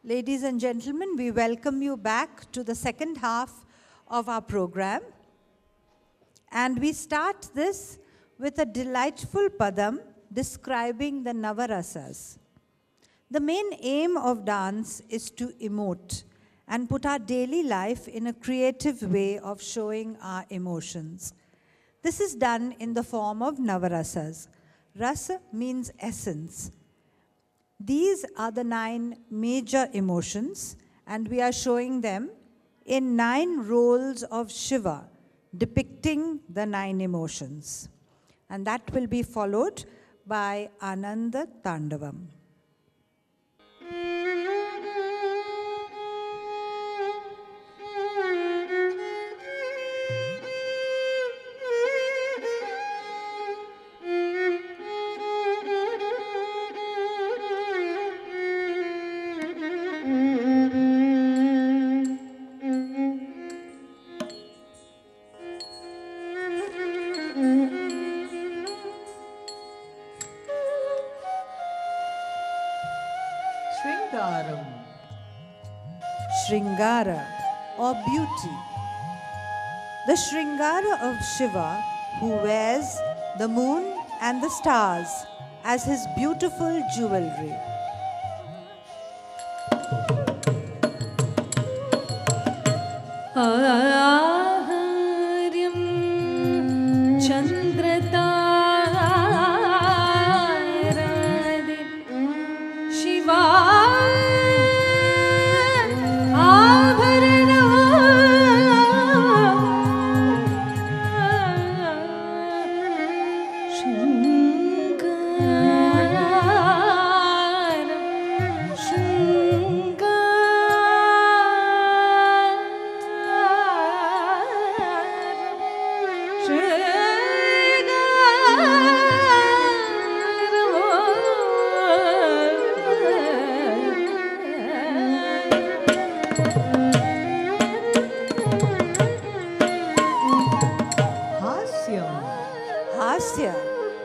Ladies and gentlemen, we welcome you back to the second half of our program. And we start this with a delightful padam describing the Navarasas. The main aim of dance is to emote and put our daily life in a creative way of showing our emotions. This is done in the form of Navarasas. Rasa means essence. These are the 9 major emotions, and we are showing them in 9 roles of Shiva, depicting the 9 emotions. And that will be followed by Ananda Tandavam. Shringara or beauty. The Shringara of Shiva, who wears the moon and the stars as his beautiful jewelry.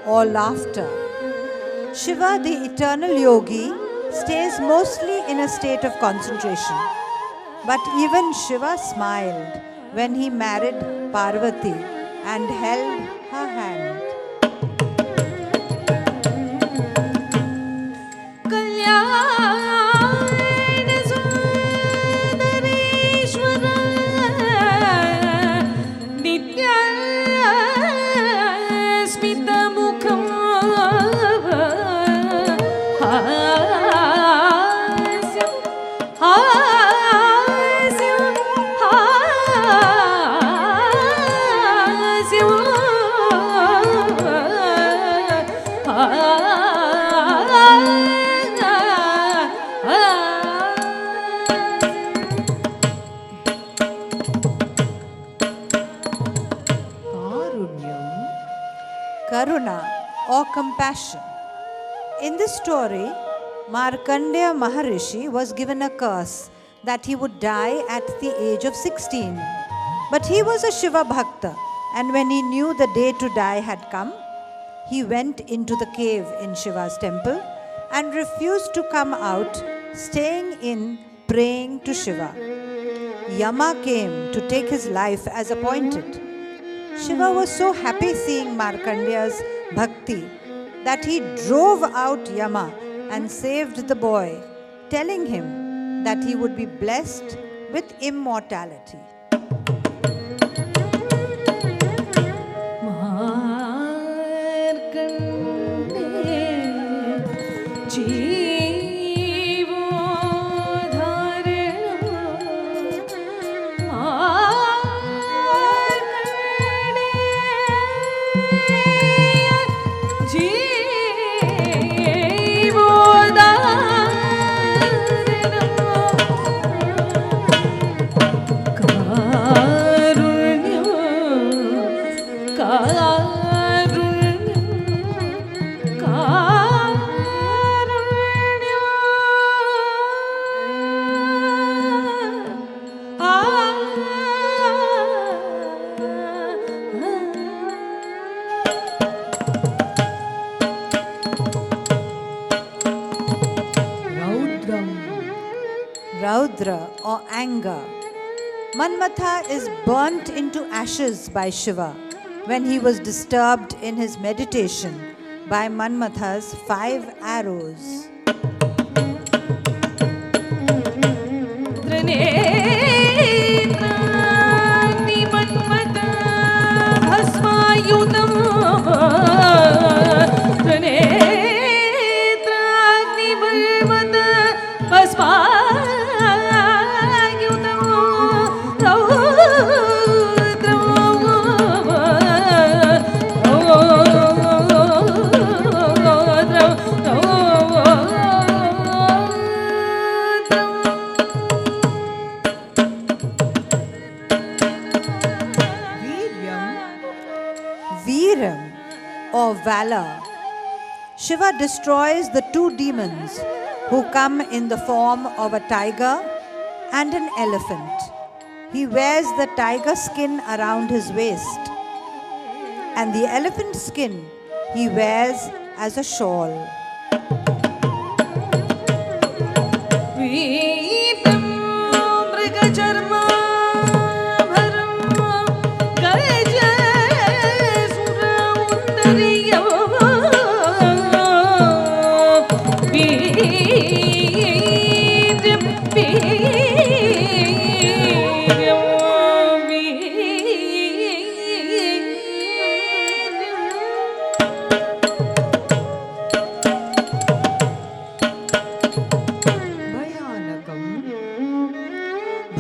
Or laughter. Shiva, the eternal yogi, stays mostly in a state of concentration. But even Shiva smiled when he married Parvati and held her hand. Karuna or compassion. In this story, Markandeya Maharishi was given a curse that he would die at the age of 16. But he was a Shiva Bhakta, and when he knew the day to die had come, he went into the cave in Shiva's temple and refused to come out, staying in praying to Shiva. Yama came to take his life as appointed. Shiva was so happy seeing Markandeya's bhakti that he drove out Yama and saved the boy, telling him that he would be blessed with immortality. God. Raudra or anger. Manmatha is burnt into ashes by Shiva when he was disturbed in his meditation by Manmatha's 5 arrows. Veeram or valor. Shiva destroys the 2 demons who come in the form of a tiger and an elephant. He wears the tiger skin around his waist, and the elephant skin he wears as a shawl.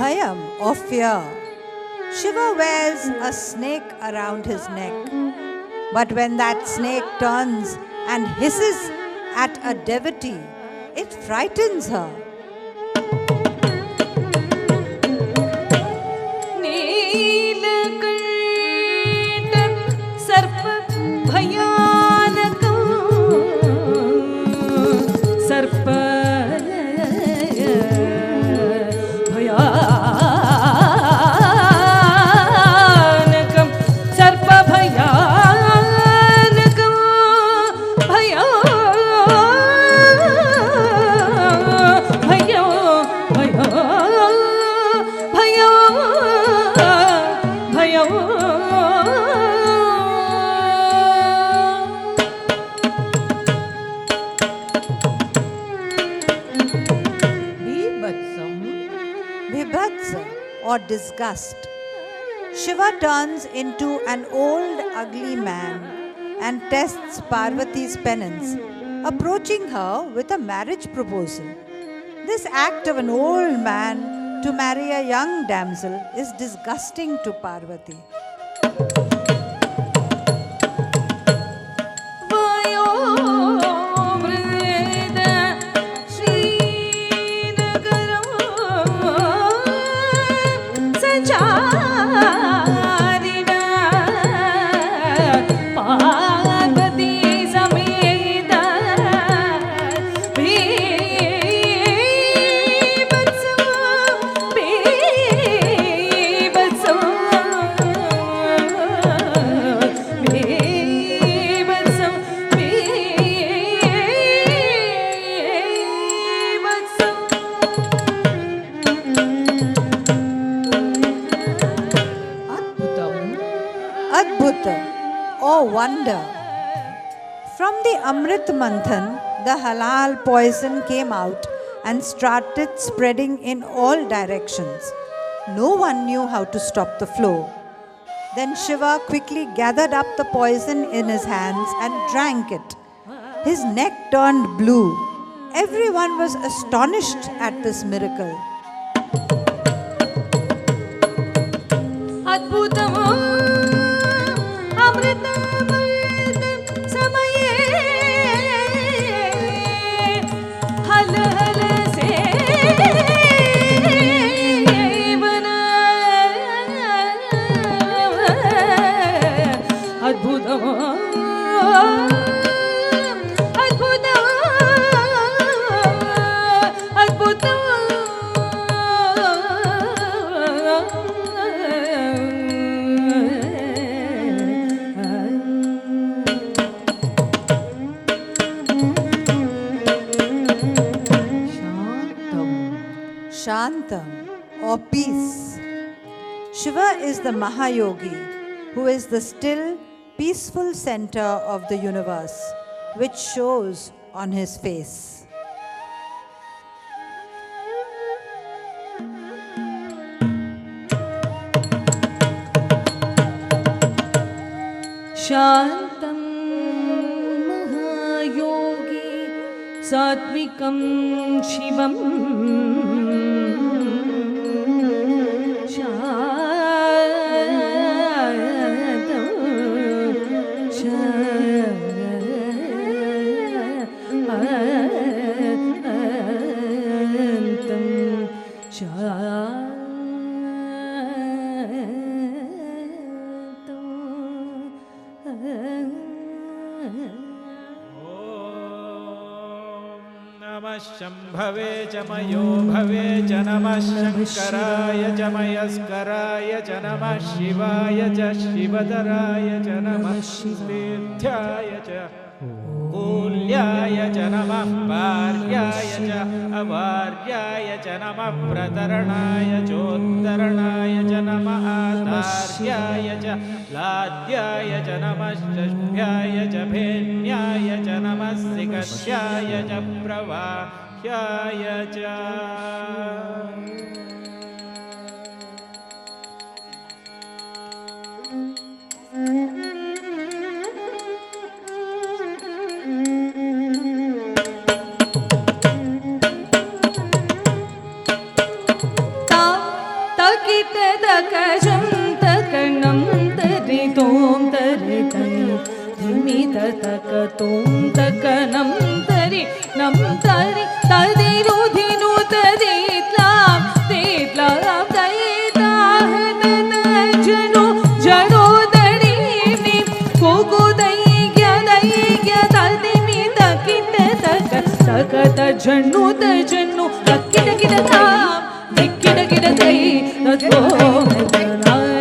Bhayam or fear. Shiva wears a snake around his neck. But when that snake turns and hisses at a devotee, it frightens her. Vibhatsa or disgust. Shiva turns into an old ugly man and tests Parvati's penance, approaching her with a marriage proposal. This act of an old man to marry a young damsel is disgusting to Parvati. Adbhuta or wonder. From the Amrit Manthan, the halal poison came out and started spreading in all directions. No one knew how to stop the flow. Then Shiva quickly gathered up the poison in his hands and drank it. His neck turned blue. Everyone was astonished at this miracle. Shantam or peace. Shiva is the Mahayogi, who is the still, peaceful center of the universe, which shows on his face. Shantam Mahayogi Satvikam Shivam शंभवे च मयो भवे च नमः शंकराय च मयस्कराय च नमः शिवाय च शिवधराय च नमः तीर्थ्याय च कूल्याय च नमः भार्याय च अभार्याय च नमः प्रतरणाय चोत्तरणाय च नमः आधार्याय च लाद्याय च नमः षष्ठ्याय च भेन्याय च नमः सिकस्याय च प्रवाह्याय च तकजं तकणं तरितों तरितं धिमित तकतों तकणं तरि नं तरि तदिरुधिनु तदित्लां तित्लां तयिताह तजनो जडो दडीनि कोकुदैग्य दैग्य तदिमित किट तक तक तजनु तजनु तकिट किट तां दिक्किट किट तै तत्त्वोमतनाटनं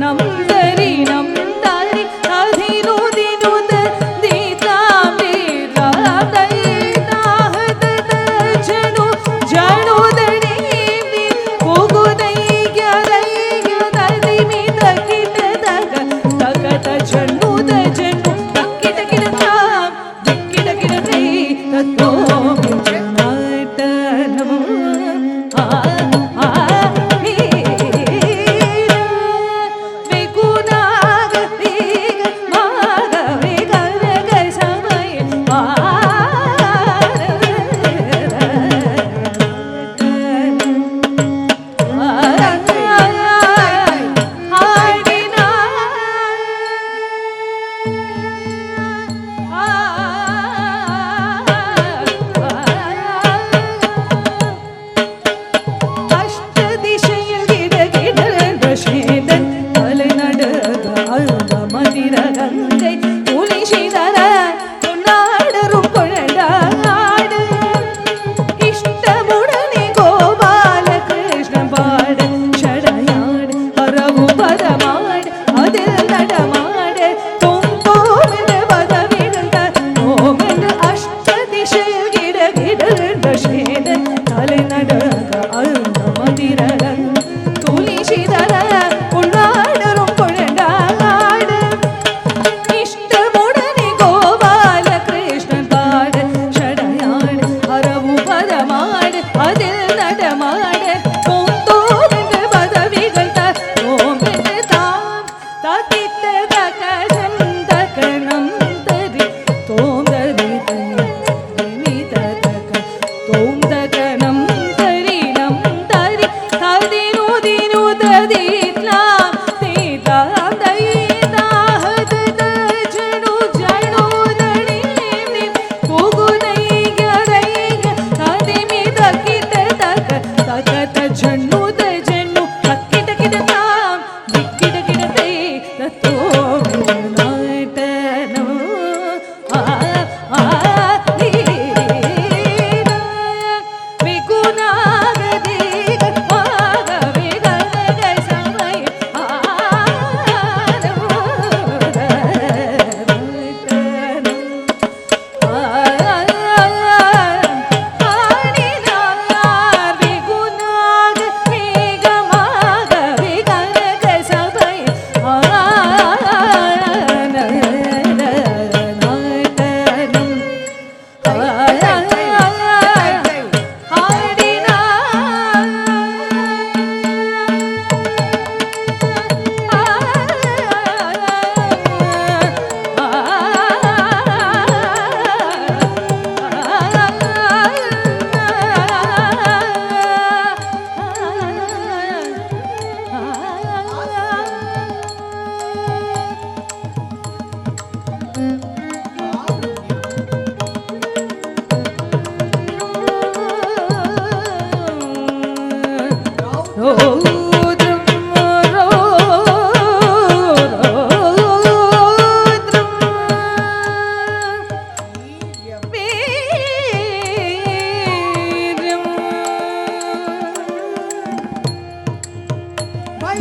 nam dari nam dari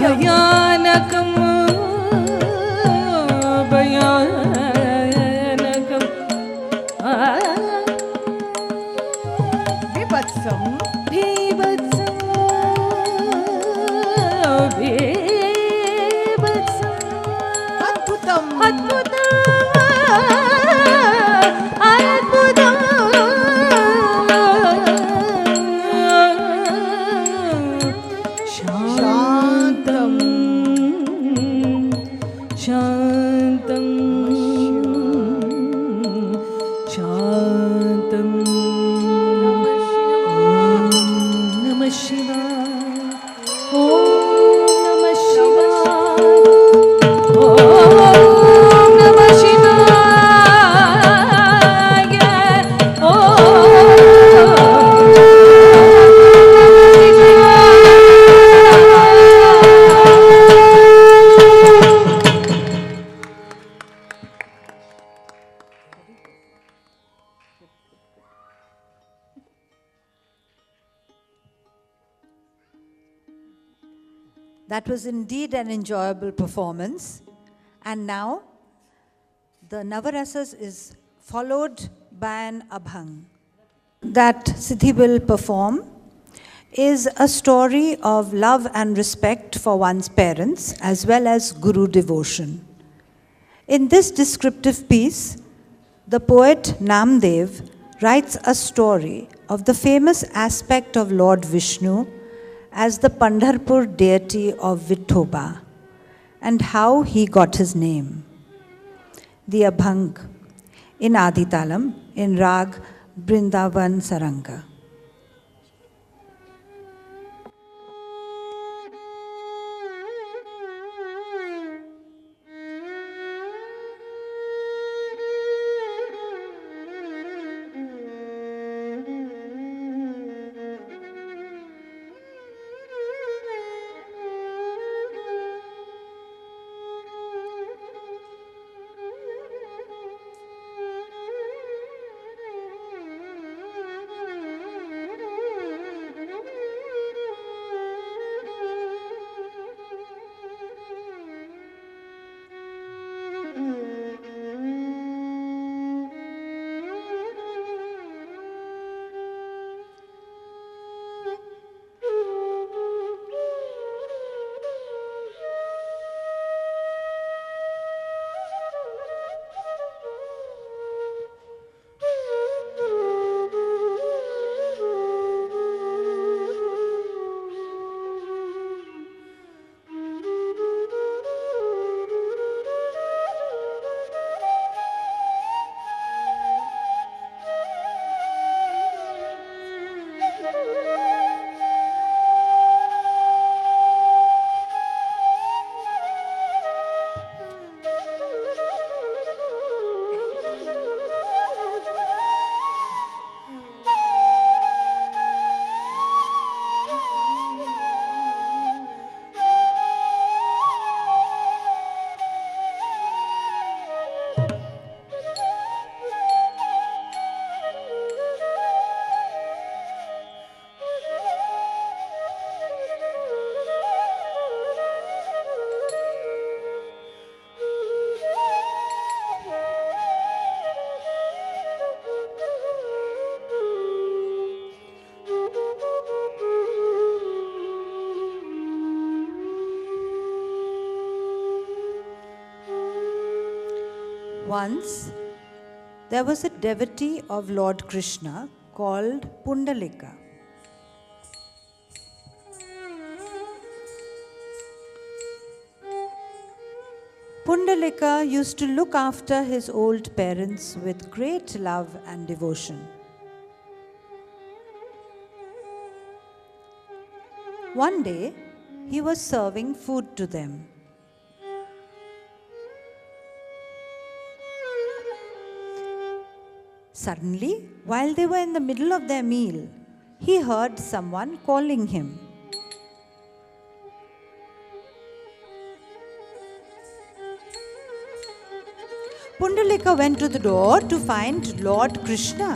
भयानकम् भयानकम् विभत्सं बीभत्सं बीभत्सं अद्भुतम् शान्तं शान्तं शान्तं नमः शिवाय ॐ नमः शिवाय ॐ नमः शिवाय ॐ That was indeed an enjoyable performance. And now, the Navarasas is followed by an Abhang. That Siddhi will perform is a story of love and respect for one's parents as well as Guru devotion. In this descriptive piece, the poet Namdev writes a story of the famous aspect of Lord Vishnu as the Pandharpur deity of Vithoba and how he got his name. The Abhang in Aditalam in Rag Brindavan Saranga. Once, there was a devotee of Lord Krishna called Pundalika. Pundalika used to look after his old parents with great love and devotion. One day, he was serving food to them. Suddenly, while they were in the middle of their meal, he heard someone calling him. Pundalika went to the door to find Lord Krishna.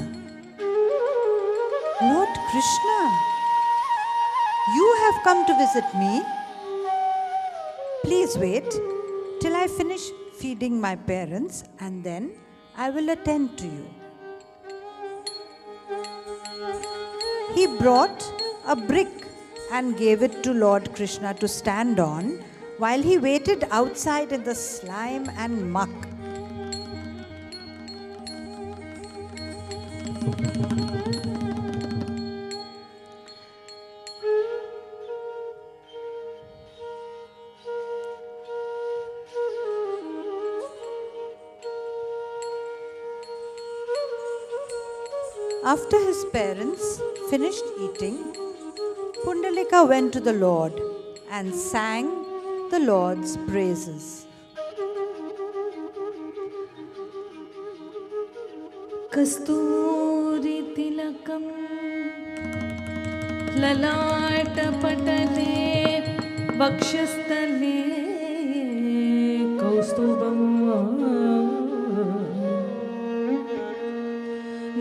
Lord Krishna, you have come to visit me. Please wait till I finish feeding my parents and then I will attend to you. He brought a brick and gave it to Lord Krishna to stand on while he waited outside in the slime and muck. After his parents finished eating, Pundalika went to the Lord and sang the Lord's praises. कस्तूरी तिलकं ललाटपटले वक्षस्थले कौस्तुभं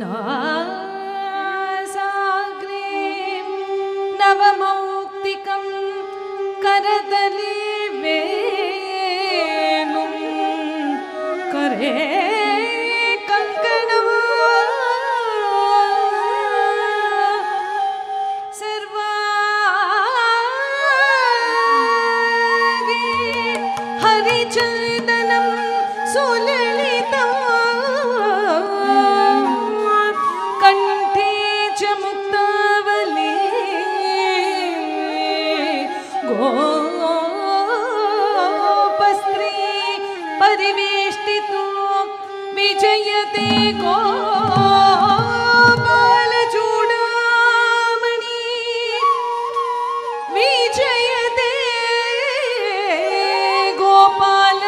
नासाग्रे नवमौक्तिकं करतले वेणुं करे विजयते गोपालचूडामणि विजयते गोपालचूडामणि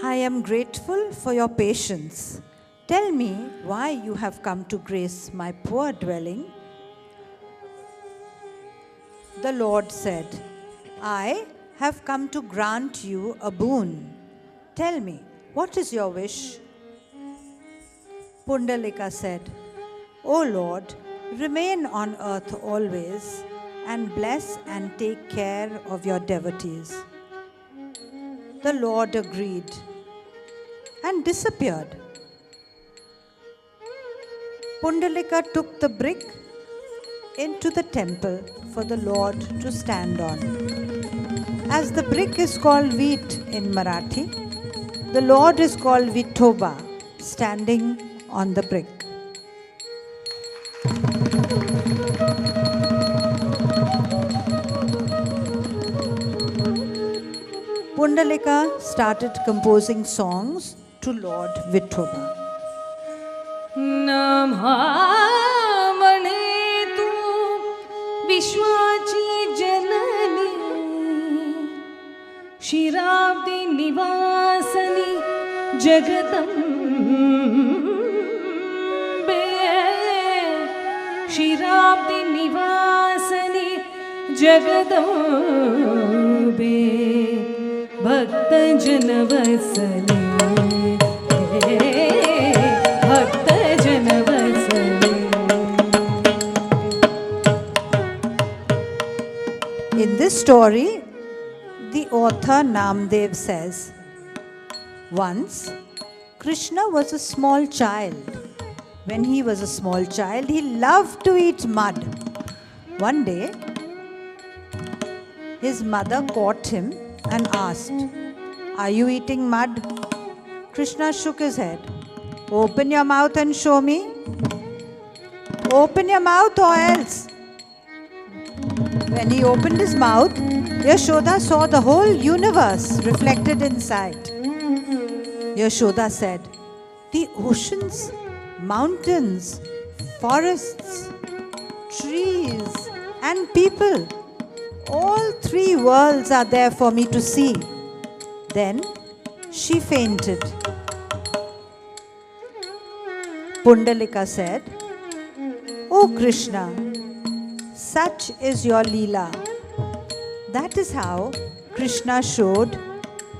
I am grateful for your patience. Tell me why you have come to grace my poor dwelling. The Lord said, I have come to grant you a boon. Tell me, what is your wish? Pundalika said, O Lord, remain on earth always and bless and take care of your devotees. The Lord agreed and disappeared. Pundalika took the brick into the temple for the Lord to stand on. As the brick is called wheat in Marathi, the Lord is called Vithoba, standing on the brick. Pundalika started composing songs to Lord Vithoba. नमामणे तू विश्वाची जननी शिराब्दी निवासनी जगदंबे शिराब्दी निवासनी जगदंबे भक्त जनवत्सले भक्त जनवत्सले. In this story, the author Namdev says, once Krishna was a small child. When he was a small child, he loved to eat mud. One day, his mother caught him and asked, "Are you eating mud?" Krishna shook his head. "Open your mouth and show me. Open your mouth or else." When he opened his mouth, Yashoda saw the whole universe reflected inside. Yashoda said, "The oceans, mountains, forests, trees, and people, all three worlds are there for me to see." Then she fainted. Pundalika said, "O Krishna, such is your Leela." That is how Krishna showed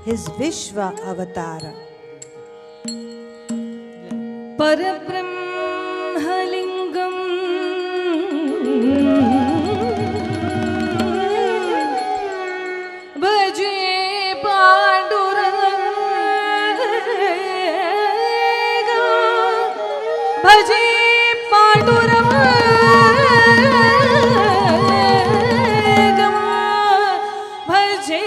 his Vishwa Avatara. परब्रह्मलिङ्गम् भजे पाण्डुरङ्गा भजे पाण्डुरङ्गा भजे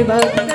भक्त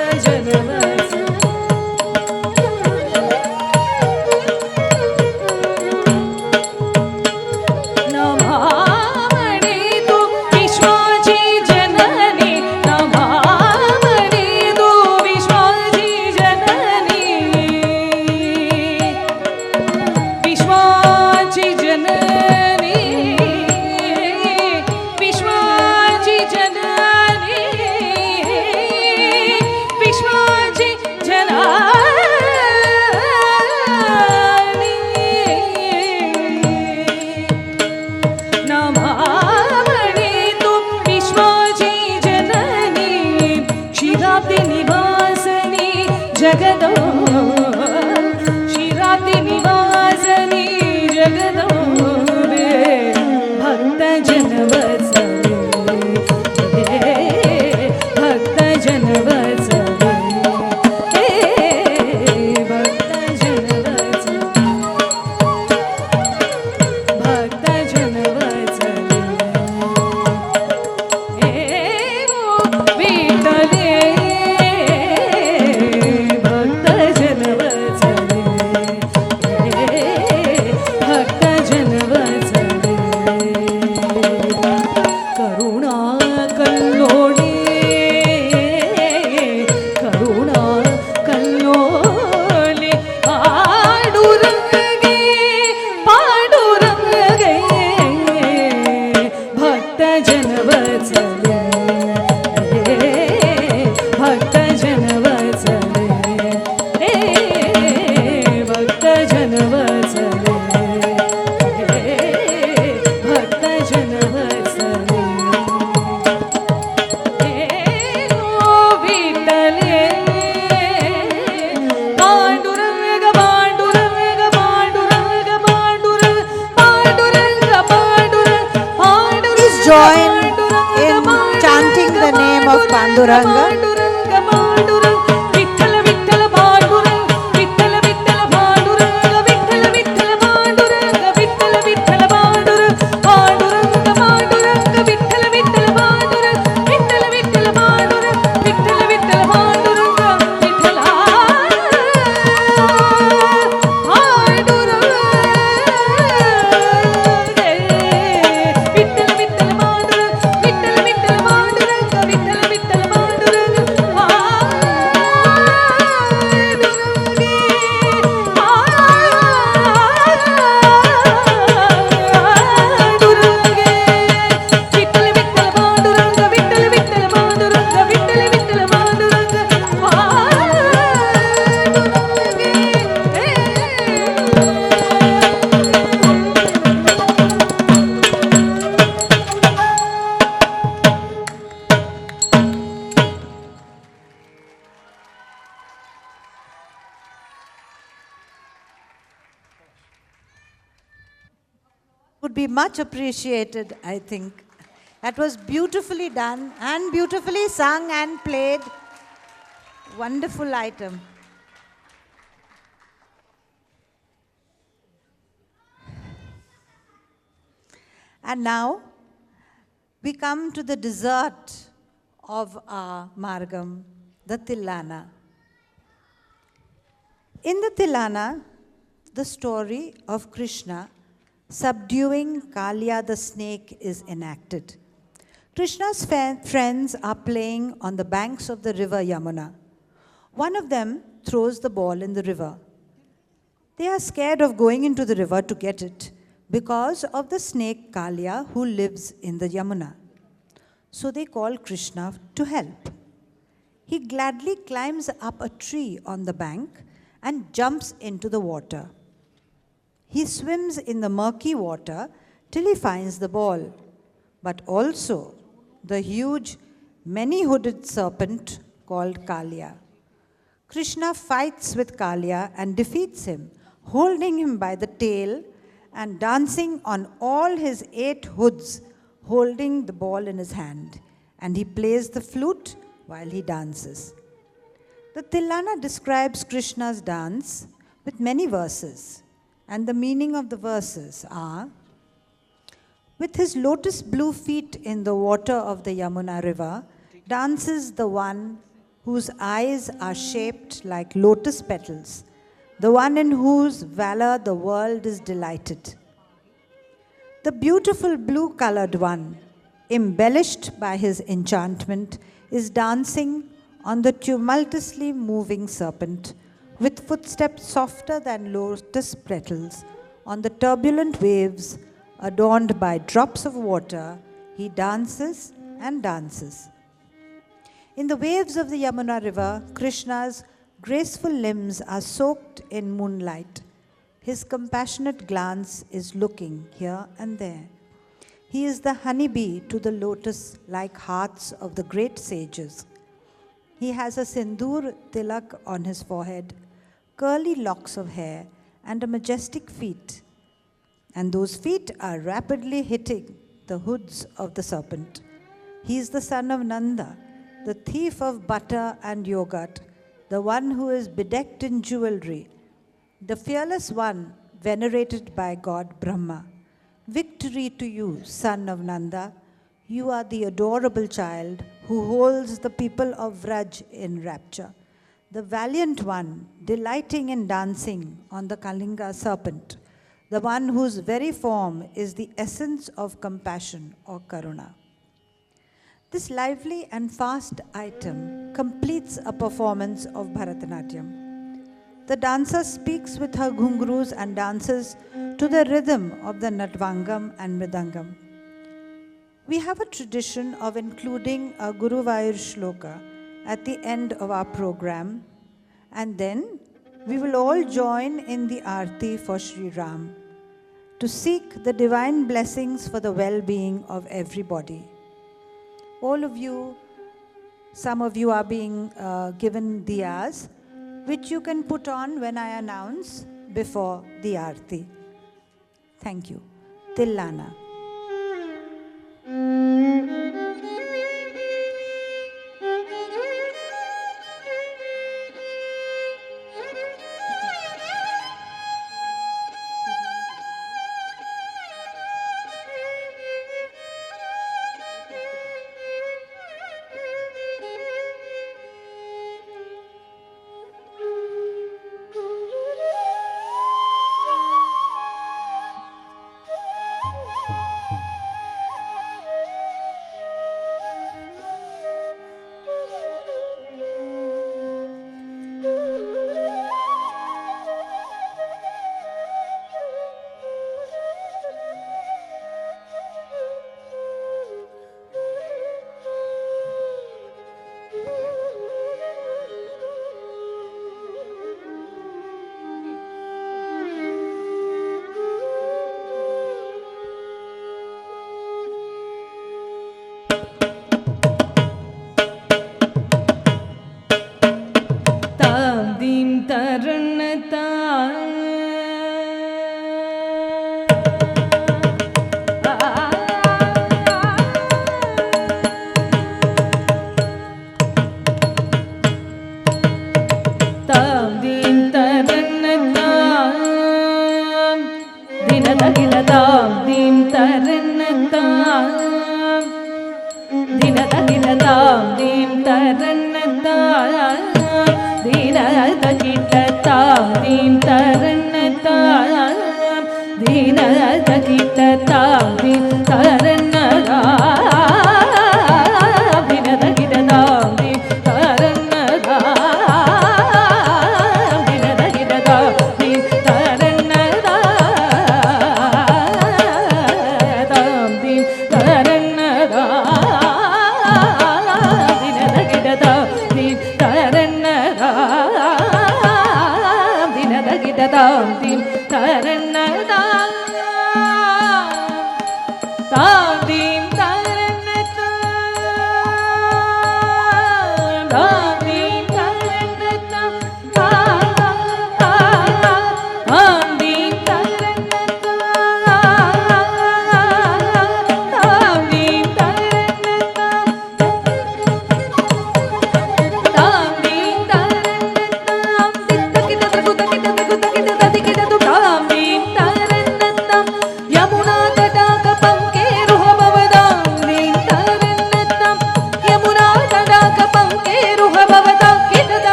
ಕಲ್ಲೋಡಿ ಕರುಣಾ ಕಲ್ಲೋಳಿ ಪಾಡುರಂಗೆ ಪಾಡುರಂಗೆ ಭಕ್ತ ಜನವತ್ಸಲೆ ಭಕ್ತ ಜನವತ್ಸಲೆ ಭಕ್ತ ಜನವತ್ಸಲೆ ಭಕ್ತ ಜನವತ್ಸಲೆ ವಿಠಲೆ Panduranga Panduranga Panduranga Panduranga Panduranga Panduranga Panduranga Please join in chanting the name of Panduranga. Panduranga Panduranga Vittala Vittala Panduranga Vittala Vittala Panduranga Vittala Vittala Panduranga Vittala Vittala Panduranga Panduranga Panduranga Vittala Vittala Panduranga Vittala Vittala Panduranga Vittala Vittala Panduranga Vittala Vittala Vittala Panduranga Vittala Vittala Panduranga Vittala Vittala Panduranga Vittala Vittala Panduranga Vittala Vittala Panduranga Vittala Vittala Panduranga Would be much appreciated, I think. That was beautifully done and beautifully sung and played. Wonderful item. And now we come to the dessert of our Margam, the Tillana. In the Tillana, the story of Krishna subduing Kalia the snake is enacted. Krishna's friends are playing on the banks of the river Yamuna. One of them throws the ball in the river. They are scared of going into the river to get it because of the snake Kalia who lives in the Yamuna. So they call Krishna to help. He gladly climbs up a tree on the bank and jumps into the water. He swims in the murky water till he finds the ball, but also the huge, many-hooded serpent called Kalia. Krishna fights with Kalia and defeats him, holding him by the tail and dancing on all his 8 hoods, holding the ball in his hand. And he plays the flute while he dances. The Tillana describes Krishna's dance with many verses. And the meaning of the verses are, with his lotus blue feet in the water of the Yamuna river, dances the one whose eyes are shaped like lotus petals, the one in whose valor the world is delighted. The beautiful blue-colored one, embellished by his enchantment, is dancing on the tumultuously moving serpent, with footsteps softer than lotus petals, on the turbulent waves, adorned by drops of water, he dances and dances. In the waves of the Yamuna river, Krishna's graceful limbs are soaked in moonlight. His compassionate glance is looking here and there. He is the honeybee to the lotus-like hearts of the great sages. He has a sindoor tilak on his forehead, curly locks of hair, and a majestic feet. And those feet are rapidly hitting the hoods of the serpent. He is the son of Nanda, the thief of butter and yogurt, the one who is bedecked in jewelry, the fearless one venerated by God Brahma. Victory to you, son of Nanda. You are the adorable child who holds the people of Vraj in rapture, the valiant one delighting in dancing on the Kalinga serpent, the one whose very form is the essence of compassion or karuna. This lively and fast item completes a performance of Bharatanatyam. The dancer speaks with her ghungroos and dances to the rhythm of the Natvangam and Mridangam. We have a tradition of including a Guruvayur Shloka at the end of our program, and then we will all join in the Aarti for Sri Ram to seek the divine blessings for the well-being of everybody. All of you, some of you are being given diyas, which you can put on when I announce before the Aarti. Thank you. Tillana.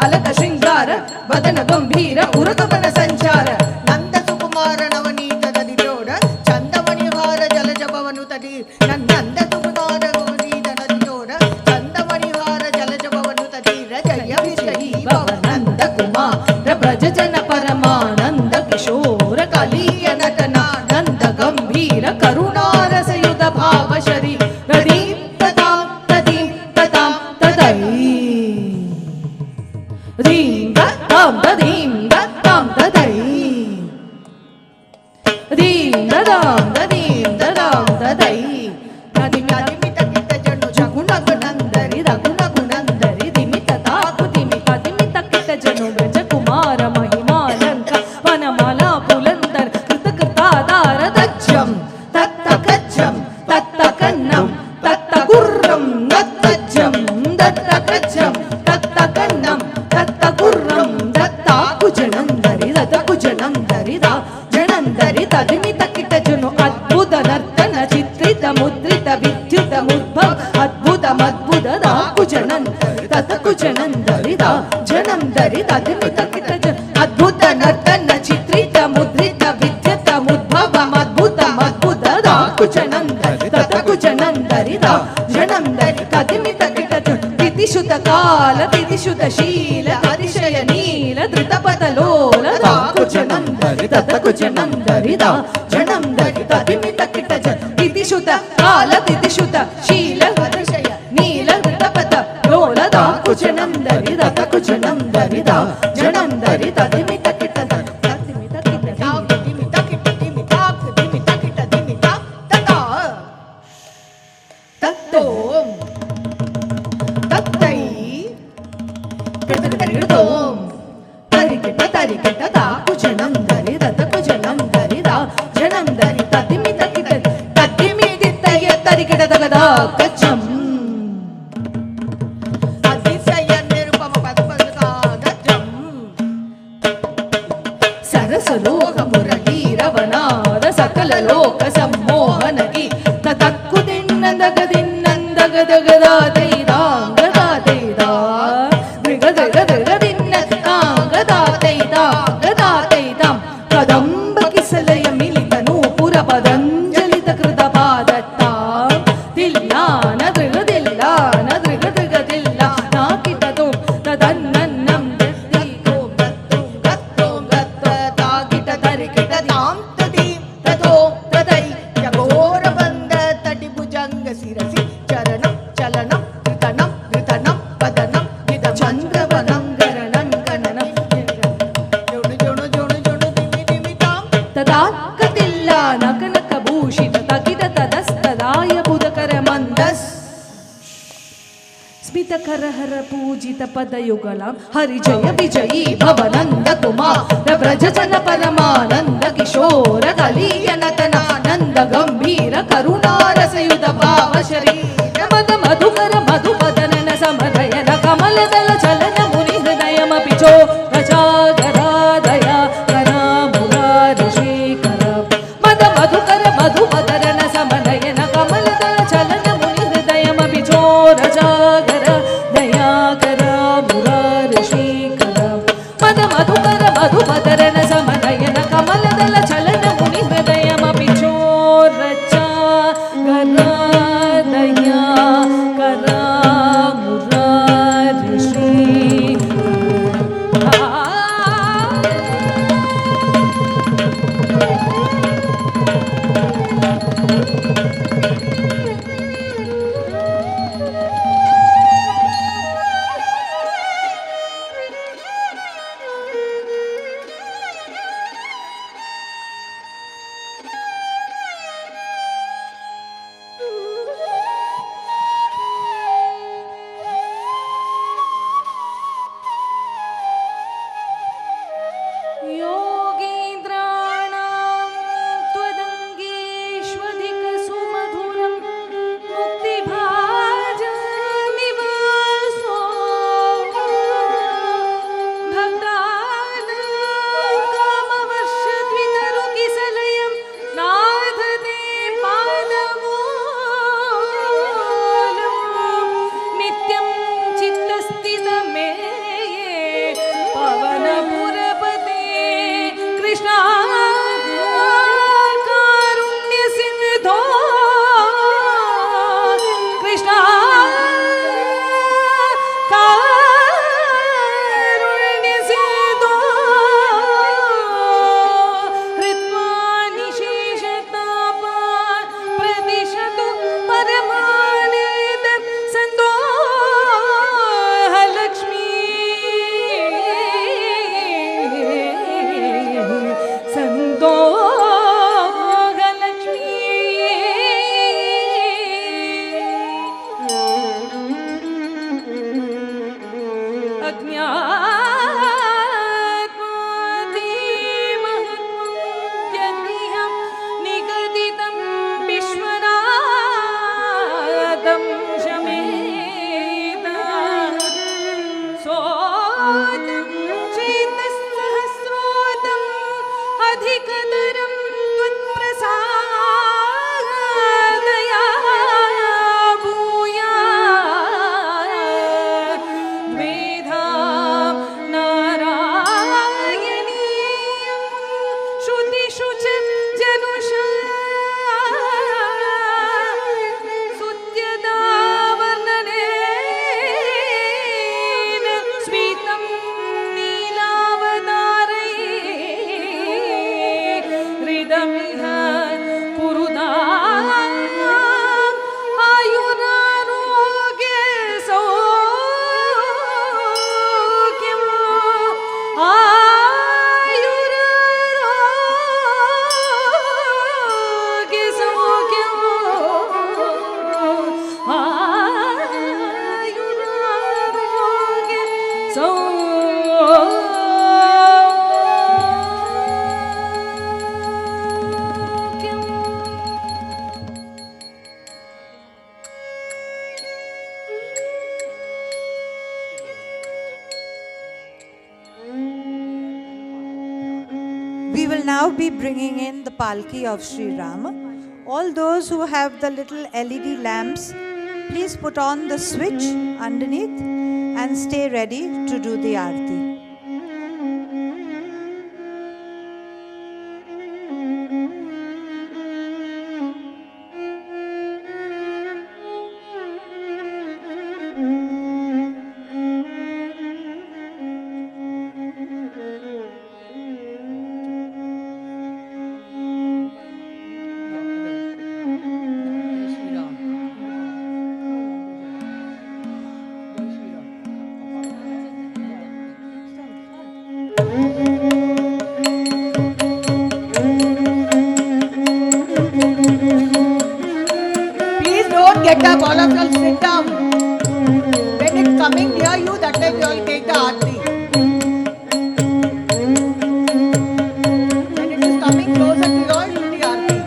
ಅಲಕ ಶೃಂಗಾರ ಬದನ ಗಂಭೀರ ಉರಗಮನ ಸಂಚಾರ ನಂದ ಸುಕುಮಾರ ನವ ದೀಂ ದದಾಂ ದದೀಂ ದದಾಂ ದದೈ ನದಿಮಿ ತದಿಮಿತ ಕಿತ್ತ ಜನು ಜಗುಣಗ ನಂದರಿ ರಗುಣಗು ನಂದರಿ ದಿಮಿತ ತಾಕು ದಿಮಿತ ದಿಮಿತ ಕಿತ್ತ ಜನು ಬ್ರಜ ಕುಮಾರ ಮಹಿಮಾಲಂಕ ವನಮಾಲಾ ಪುಲಂದರ್ ಕೃತ ಕೃತಾದಾರ ದಜ್ಜಂ ತತ್ತ ಕಜ್ಜಂ ತತ್ತ ಕನ್ನಂ ತತ್ತ ಗುರ್ರಂ ದತ್ತಜ್ಜಂ ದತ್ತ ಕಜ್ಜಂ ತತ್ತ ಕನ್ನಂ ತತ್ತ ಗುರ್ರಂ ದತ್ತ ಕುಜನಂದರಿ ದತ್ತ ಕುಜನಂದರಿ ದ ಜನಂದರಿ ತದಿಮಿತ ಕಿಟ ಜನು ಅದ್ಭುತ ನರ್ತನ ಚಿತ್ರಿತ ಮುದ್ರಿತ ವಿದ್ಯುತ ಮುದ್ಭವ ಅದ್ಭುತ ಮದ್ಭುತ ದ ಕುಜನಂದರಿ ತತ್ತ ಕುಜನಂದರಿ ದ ಜನಂದರಿ ತದಿಮಿತ ಕಿಟ ಜನು ಅದ್ಭುತ ನರ್ತನ ಚಿತ್ರಿತ ಮುದ್ರಿತ ವಿದ್ಯುತ ಮುದ್ಭವ ಅದ್ಭುತ ಮದ್ಭುತ ದ ಕುಜನಂದರಿ ತತ್ತ ಕುಜನಂದರಿ ದ ಜನಂದರಿ ತದಿಮಿತ ಕಿಟ ಜನು ತಿಥಿಶುತ ಕಾಲ ತಿಥಿಶುತ ಶೀಲ ಅತಿಶಯ ನೀಲ ಧೃತಪದ ಲೋಲ ದ ಕುಜನಂದರಿ ತತ್ತ ಕುಜನಂದರಿ ದ ಜನಂದರಿ ತದಿಮಿತ ಕಿಟ ಜನು ತಿಥಿಶುತ ಕಾಲ ತಿಥಿಶುತ ಶೀಲ ಅತಿಶಯ ನೀಲ ಧೃತಪದ ಲೋಲ ದ ಕುಜನಂದರಿ ತತ್ತ ಕುಜನಂದರಿ ದ ಜನಂದರಿ ತದಿಮಿತ ಕಿಟ ಜನು ತದಿಮಿತ ಕಿಟ ದಿಮಿತ ಕಿಟ ದಿಮಿತ ದಿಮಿತ ಕಿಟ ದಿಮಿತ ತತ ತತ್ತೋಂ ತತ್ತೈ ಕೃತಕೃತೋಂ ತರಿಕಿಟ ತರಿಕಿಟ ತಾ ಕುಜನಂದರಿ ರತ ಕುಜನಂದರಿ ದ ಜನಂದರಿ ತದಿಮಿತ ಕಿಟ ತದಿಮಿದಿತ್ತಯ ತರಿಕಿಟ ತಗದ ಕಚ್ಚಂ ಅತಿಶಯ ನಿರುಪಮ ಪದಪದ ಗಚ್ಚಂ ಸರಸಲೋಕ ಮುರಳೀರವನಾದ ಸಕಲ ಲೋಕ ಸಮ್ಮೋಹನಗಿ ತತಕ್ಕು ದಿನ್ನದಗದಿನ್ನಂದಗದಗದ ತೈದಾಂಗದ ತೈದಾ ಮೃಗದಗದಗದಿನ್ನ ತಾಂಗದ ತೈದಾಂಗದ ತೈದಾಂ ಕದಂಬ ಕಿಸಲಯ ಮಿಲಿತ ನೂಪುರ ಪದಂಜಲಿತ ಕೃತ ಪಾದತ್ತ ದಿಲ್ಲಾನ ದೃಗದಿಲ್ಲಾನ ದೃಗದಗದಿಲ್ಲ ನಾಕಿತದು ತದನ್ನನ್ನಂ ದೀಕೋಂ ದತ್ತೋಂ ಗತ್ತೋಂ ಗತ್ತ ತಾಕಿಟ ತರಿಕಿಟ ತಾಂ ತದೀಂ ತಥೋ ತದೈ ಯಗೋರ ಬಂದ ತಟಿ ಭುಜಂಗ ಶಿರಸಿ ಚರಣಂ ಚಲನಂ ಕೃತನಂ ಕೃತನಂ ಪದನಂ ಇದ ಚಂದ್ರವನಂ ಗರಣಂ ಗಣನಂ ಜೋಡು ಜೋಡು ಜೋಡು ಜೋಡು ದಿಮಿ ದಿಮಿ ತಾಂ ತದಾಕತಿಲ್ಲ ನಕನಕ ಭೂಷಿತ ತಗಿದ ತದಸ್ತದಾಯ ಬುಧಕರ ಮಂದಸ್ ಸ್ಮಿತ ಕರಹರ ಪೂಜಿತ ಪದಯುಗಳ ಹರಿಜಯ ವಿಜಯೀ ಭವನಂದ ಕುಮಾರ ಬ್ರಜ ಜನ ಪರಮಾನಂದ ಕಿಶೋರ ಕಲಿಯನತನ ನಂದ ಗಂಭೀರ ಕರುಣಾರಸಯುತ ಭಾವ ಶರೀರ ಮದ ಮಧುಕರ ಮಧುಪದನನ ಸಮದಯನ ಕಮಲದಲ ಚಲನ ಮುನಿ ಹೃದಯಮಪಿ ಚೋ ರಜಾಗರ ದಯಾ ಕರ ಮುರಾರಿ ಶ್ರೀಕರ ಮದ ಮಧುಕರ ಮಧುಪದನನ ಸಮದಯನ ಕಮಲದಲ ಚಲನ ಮುನಿ ಹೃದಯಮಪಿ ಚೋ ರಜಾಗರ ದಯಾಕರ ಮುರಾರಿ ಶ್ರೀಕರ ಮದ ಮಧುಕರ ಮಧುಪದರನ ಸಮನಯನ ಕಮಲದಲ ಚಲನ ಮುನಿ ಹೃದಯಮಪಿ ಚೋರಚಾ ಗರ ದಯಾ ಕರ Murari Shri ಯೋಗೀಂದ್ರಾಣಾಂ इदमिह कुरुदाम् आयुरारोग्य सौख्यम् आयुरारोग्य सौख्यम् आयुरारोग्य सौख्यम्. We will now be bringing in the palki of Sri Rama. All those who have the little LED lamps, please put on the switch underneath and stay ready to do the aarti. Please don't get up, all of you sit down. When it's coming near you, that time you all take the aarti. When it is coming closer to you all, do the aarti.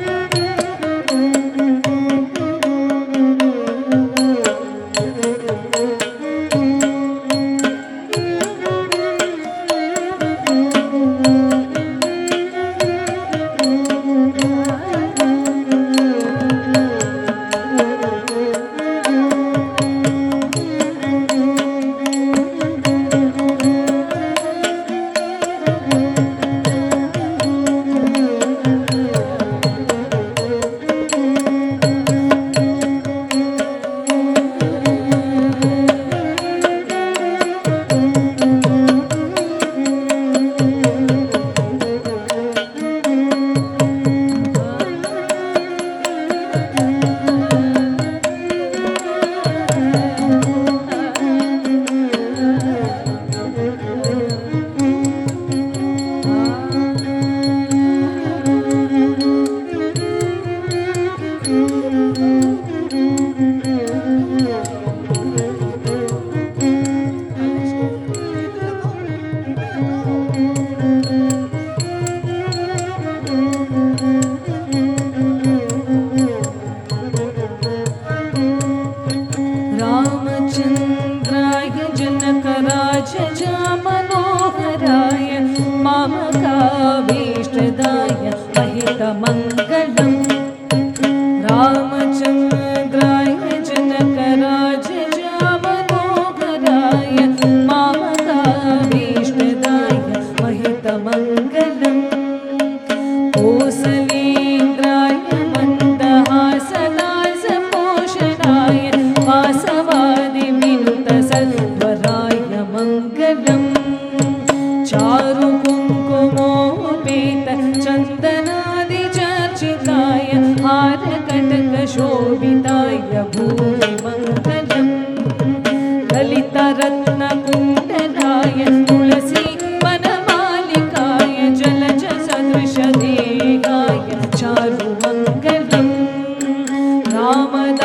रामचन्द्राय जनकराजजा Manoharrai मामकाभीष्टदाय महितमङ्गलम्. रामचन्द्राय जनकराजजा Manoharrai मामकाभीष्टदाय महितमङ्गलम्. कोसलेन्द्राय मन्दहासदासपोषणाय वासवादिविनुतसत्वराय मङ्गलम्. चारुकुङ्कुमोपेत चन्दनादिचर्चिताय हारकटकशोभिताय भूमिमङ्गलम्. ललितरत्नकुण्डलाय तुलसी वनमालिकाय जलजसदृशदेहाय चारुमङ्गलम्. रामदासहृदय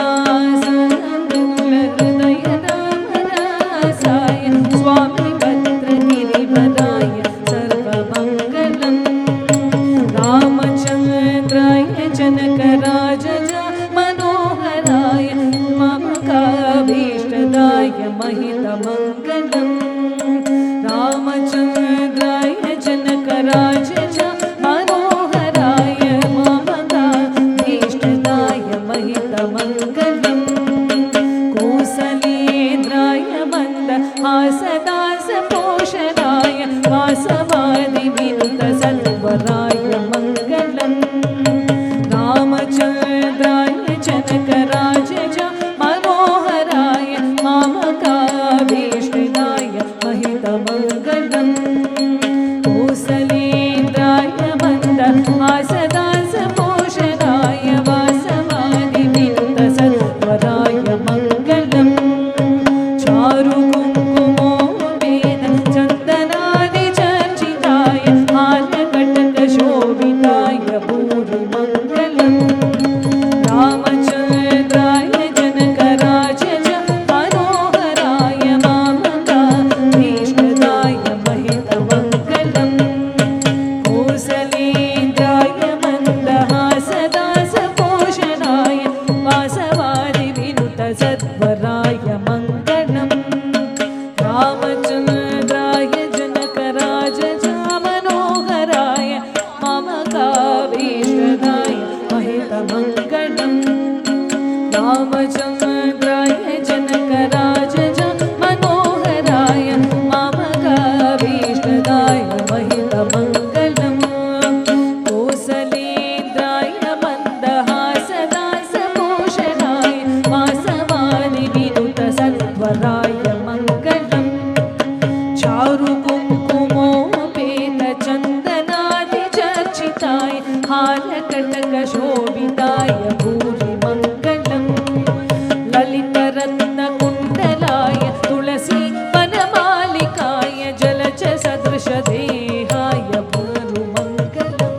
रामदासाय स्वामी भद्रगिरिवराय सर्वमङ्गलम्. रामचन्द्राय जनकराजजा मनोहराय ममकाभीष्टदाय महितमङ्गलम्. रामचन्द्राय जनकराजजा मनोहराय ममकाभीष्टदाय महितमङ्गलम्. कोसलेन्द्राय मन्दहासदासपोषणाय वासवादिविनुतसत्वराय मङ्गलम्. रामचन्द्राय हासदासपोषणाय वासवादिविनुतसत्वराय मङ्गलम् चारुकुङ्कुमोपेत चन्दनादिचर्चिताय हालकटकशोभिताय भूरिमङ्गलम् रामचन्द्राय जनकराजज मनोहराय मामकाभीष्टदाय महितमङ्गलम् कौसलेन्द्राय मन्दहासदासपोषणाय वासवादिविनुतसत्वराय मङ्गलम् रामचन्द्राय जनकराजज मनोहराय मामकाभीष्टदाय महितमङ्गलम् रामचन्द्राय जनकराजज मनोहराय मामकाभीष्टदाय महितमङ्गलम् कौसलेन्द्राय मन्दहासदासपोषणाय वासवादिविनुतसत्वराय मङ्गलम् चारुकुङ्कुमोपेतचन्दनादिचर्चिताय हालकटकशोभिताय भूरिमङ्गलम् ललितरत्नकुण्डलाय तुलसी वनमालिकाय जलजसदृशदेहाय भूरुमङ्गलम्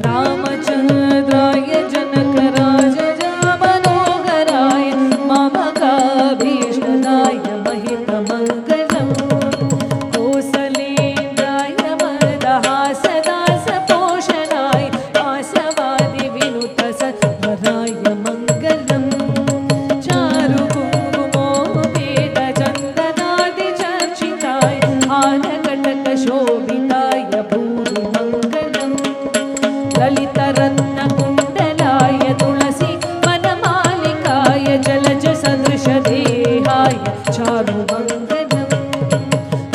रामचन्द्राय जनकराजज मनोहराय मामकाभीष्टदाय महितमङ्गलम् कौसलेन्द्राय मन्दहासदासपोषणाय वासवादिविनुतसत्वराय मङ्गलम् चारुकुङ्कुमोपेतचन्दनादिचर्चिताय हालकटकशोभिताय भूरिमङ्गलम् ललितरत्नकुण्डलाय तुलसी वनमालिकाय जलजसदृशदेहाय चारुमङ्गलम्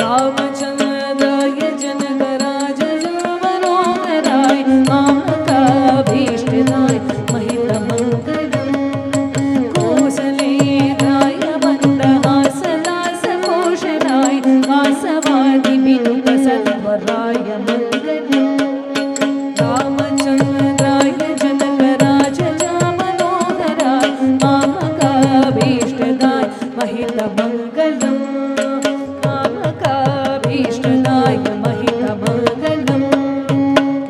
रामचन्द्राय जनकराजज मनोहराय मामकाभीष्टदाय महितमङ्गलम् कौसलेन्द्राय मन्दहासदासपोषणाय वासवादिविनुतसत्वराय मङ्गलम् रामचन्द्राय जनकराजज मनोहराय मामकाभीष्टदाय महितमङ्गलम् मामकाभीष्टदाय महितमङ्गलम्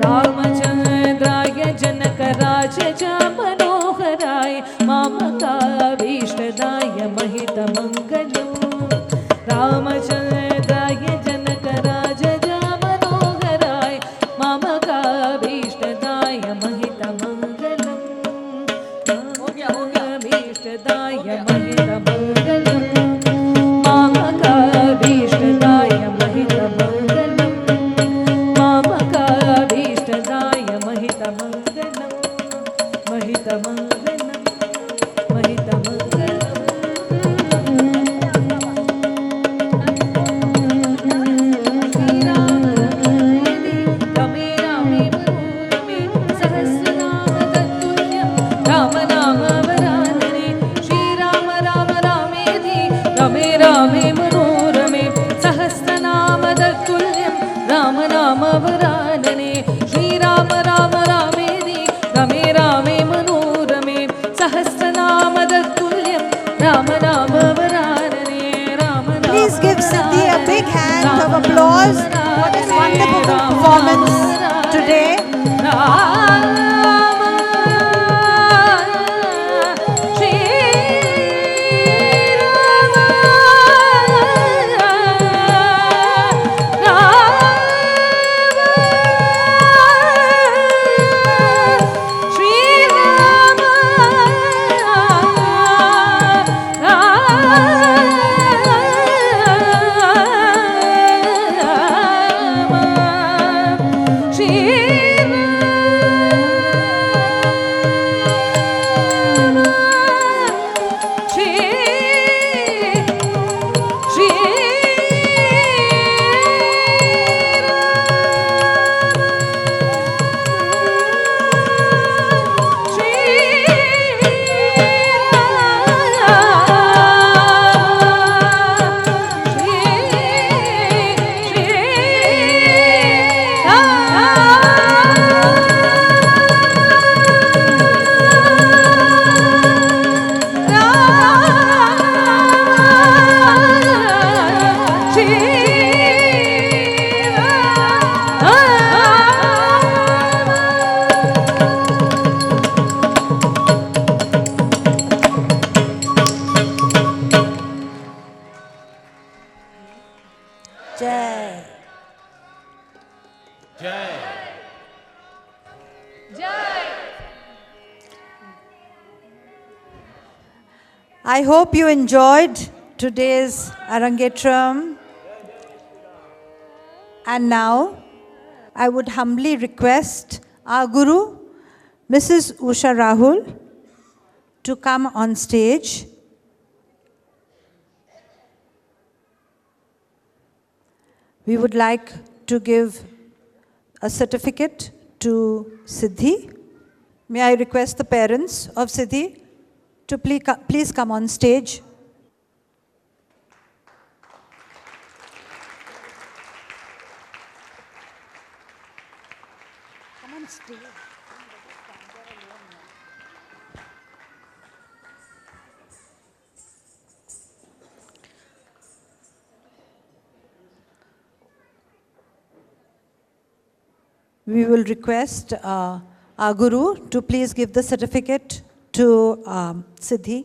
रामचन्द्राय जनकराजज मनोहराय मामकाभीष्टदाय महितमङ्गलम् रामचन्द्राय जनकराजज मनोहराय मामकाभीष्टदाय महितमङ्गलम् मामकाभीष्टदाय महितमङ्गलम् मामकाभीष्टदाय महितमङ्गलम् मामकाभीष्टदाय महितमङ्गलम् महितमङ्गलम् महितमङ्गलम् रमे रामे मनोरमे सहस्रनाम तत्तुल्यं राम नाम वरानने श्रीराम राम रामे I hope you enjoyed today's Arangetram. And now, I would humbly request our Guru, Mrs. Usha Rahul, to come on stage. We would like to give a certificate to Siddhi. May I request the parents of Siddhi to please come on stage. Come on stage. We will request our Guru to please give the certificate to Siddhi.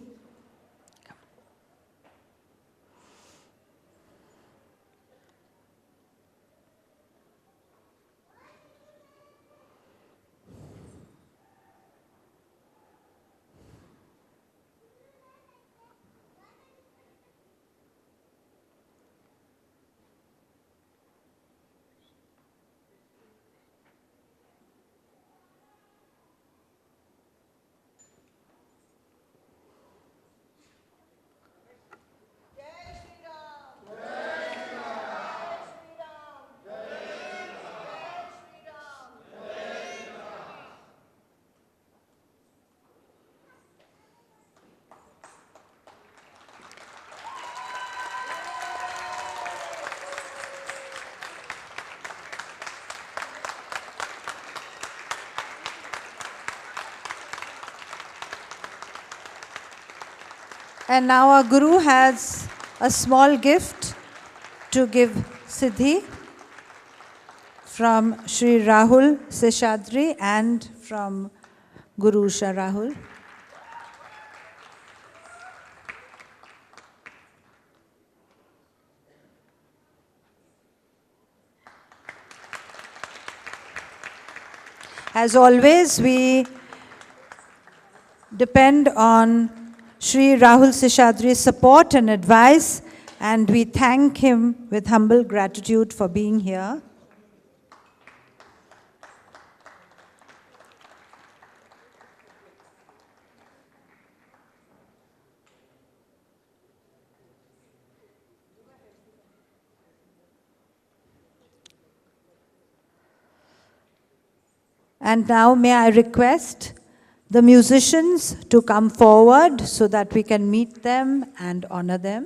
And now our Guru has a small gift to give Siddhi from Sri Rahul Seshadri and from Guru Usha Rahul. As always, we depend on Sri Rahul Seshadri's support and advice, and we thank him with humble gratitude for being here. And now may I request the musicians to come forward so that we can meet them and honor them.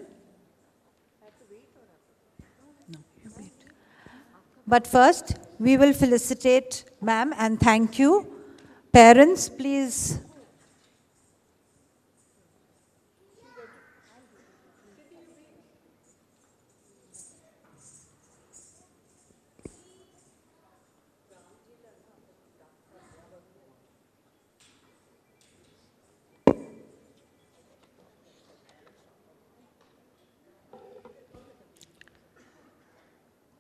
But first, we will felicitate ma'am and thank you. Parents, please.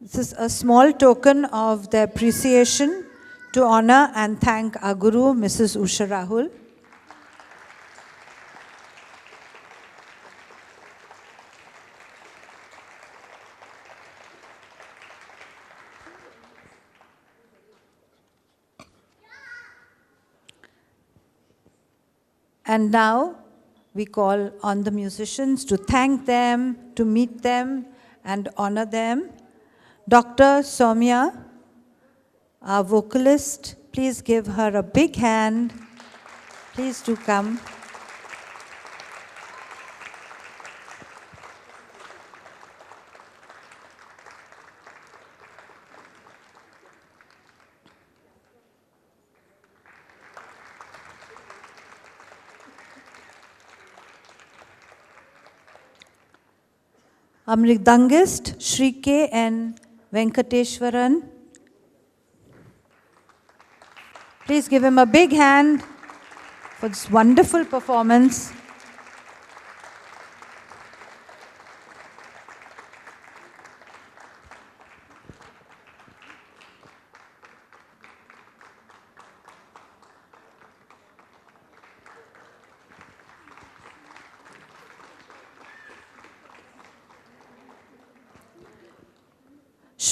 This is a small token of their appreciation to honor and thank our Guru, Mrs. Usha Rahul. And now we call on the musicians to thank them, to meet them and honor them. Dr. Soumya, our vocalist, please give her a big hand. Please do come. Mridangist Shri K.N. Venkateshwaran. Please give him a big hand for this wonderful performance.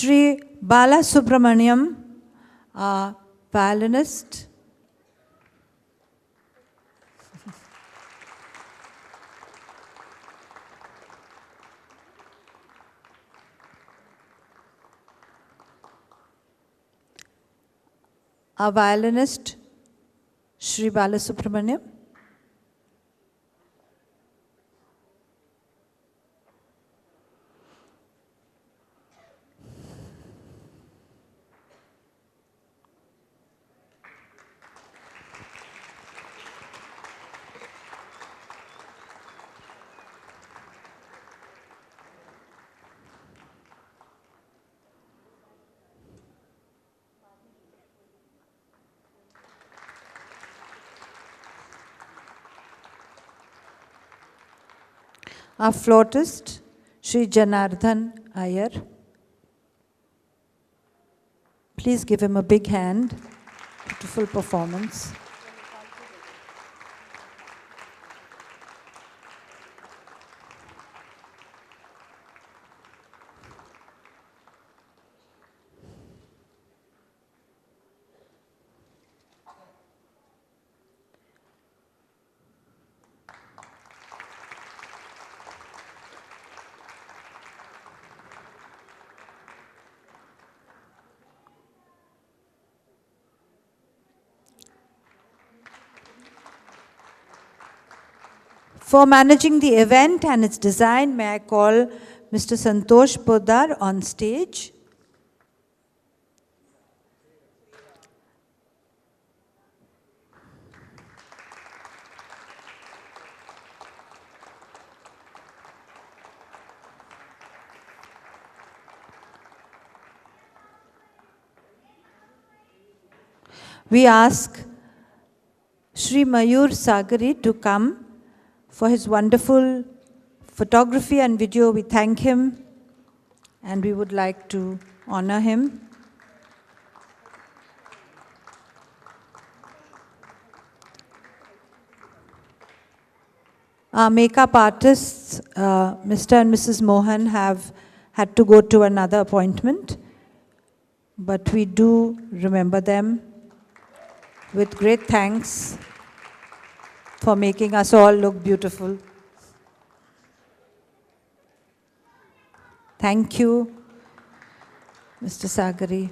Shri Bala Subramaniam, our violinist. Our violinist, Shri Bala Subramaniam. Our flautist, Shri Janardhan Iyer. Please give him a big hand. Beautiful performance. For managing the event and its design, may I call Mr. Santosh Poddar on stage. We ask Shri Mayur Sagari to come for his wonderful photography and video. We thank him and we would like to honor him. Our makeup artists, Mr. and Mrs. Mohan, have had to go to another appointment, but we do remember them with great thanks for making us all look beautiful. Thank you, Mr. Sagari.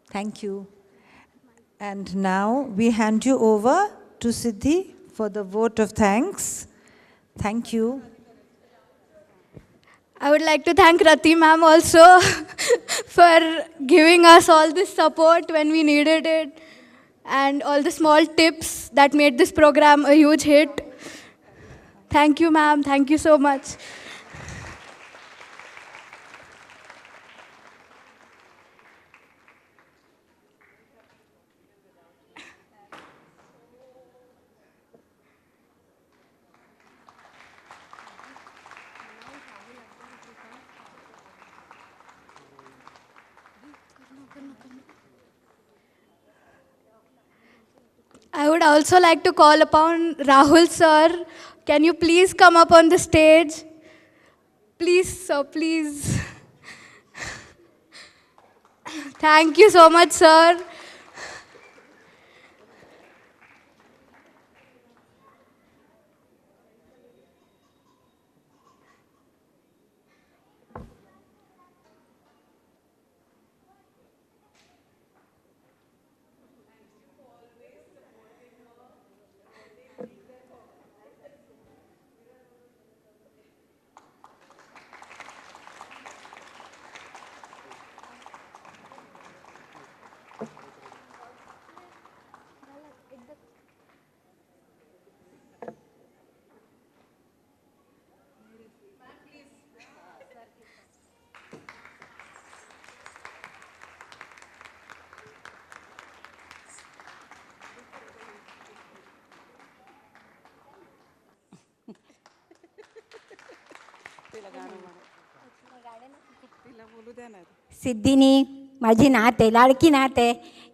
Thank you. And now we hand you over to Siddhi for the vote of thanks. Thank you. I would like to thank Rati ma'am also for giving us all this support when we needed it and all the small tips that made this program a huge hit. Thank you, ma'am. Thank you so much. I would also like to call upon Rahul sir. Can you please come up on the stage? Please, sir, please. Thank you so much, sir. सिद्धीनी माझी नात आहे, लाडकी नात आहे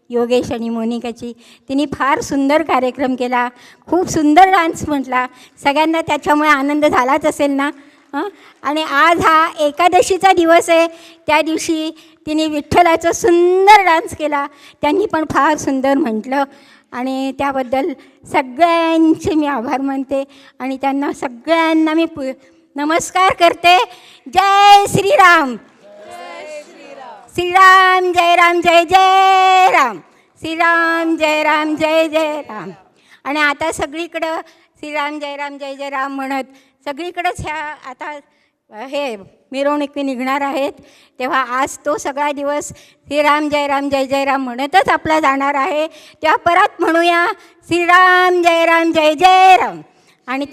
योगेश आणि मोनिकाची. तिने फार सुंदर कार्यक्रम केला, खूप सुंदर डान्स म्हटला. सगळ्यांना त्याच्यामुळे आनंद झालाच असेल ना. आणि आज हा एकादशीचा दिवस आहे. त्या दिवशी तिने विठ्ठलाचा सुंदर डान्स केला. त्यांनी पण फार सुंदर म्हटलं आणि त्याबद्दल सगळ्यांचे मी आभार मानते आणि त्यांना सगळ्यांना मी नमस्कार करते. जय श्रीराम. श्रीराम जय राम जय जय राम. श्रीराम जय राम जय जय राम. आणि आता सगळीकडं श्रीराम जय राम जय जय राम म्हणत सगळीकडंच ह्या आता हे मिरवणुकी निघणार आहेत. तेव्हा आज तो सगळा दिवस श्रीराम जय जय राम म्हणतच आपला जाणार आहे. तेव्हा परत म्हणूया श्रीराम जय जय राम. आणि